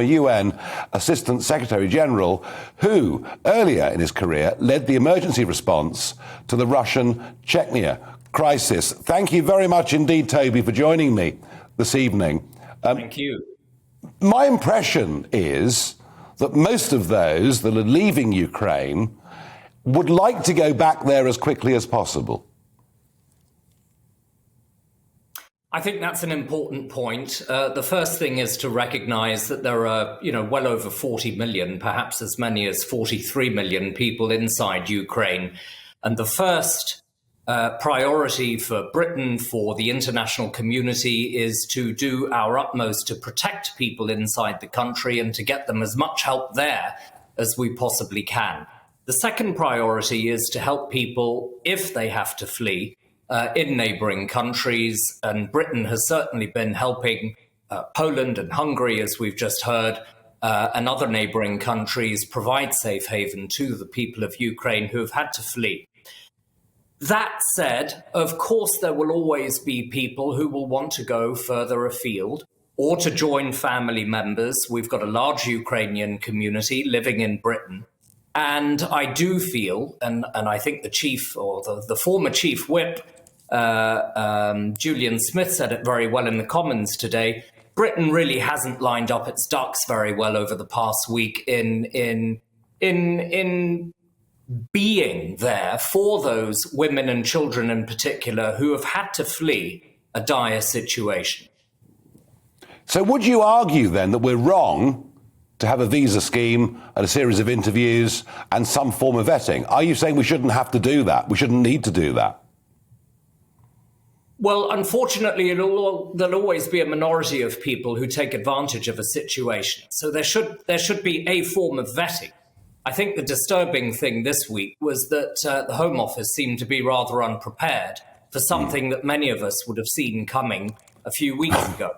UN Assistant Secretary General, who earlier in his career led the emergency response to the Russian Chechnya crisis. Thank you very much indeed, Toby, for joining me this evening. Thank you. My impression is that most of those that are leaving Ukraine would like to go back there as quickly as possible. I think that's an important point. The first thing is to recognize that there are, well over 40 million, perhaps as many as 43 million people inside Ukraine. And the first priority for Britain, for the international community, is to do our utmost to protect people inside the country and to get them as much help there as we possibly can. The second priority is to help people if they have to flee in neighbouring countries, and Britain has certainly been helping Poland and Hungary, as we've just heard, and other neighbouring countries provide safe haven to the people of Ukraine who have had to flee. That said, of course, there will always be people who will want to go further afield or to join family members. We've got a large Ukrainian community living in Britain. And I do feel, and I think the chief or the former chief whip, Julian Smith, said it very well in the Commons today, Britain really hasn't lined up its ducks very well over the past week in being there for those women and children in particular who have had to flee a dire situation. So would you argue then that we're wrong to have a visa scheme and a series of interviews and some form of vetting? Are you saying we shouldn't have to do that? We shouldn't need to do that? Well, unfortunately, there'll always be a minority of people who take advantage of a situation. So there should be a form of vetting. I think the disturbing thing this week was that the Home Office seemed to be rather unprepared for something that many of us would have seen coming a few weeks ago.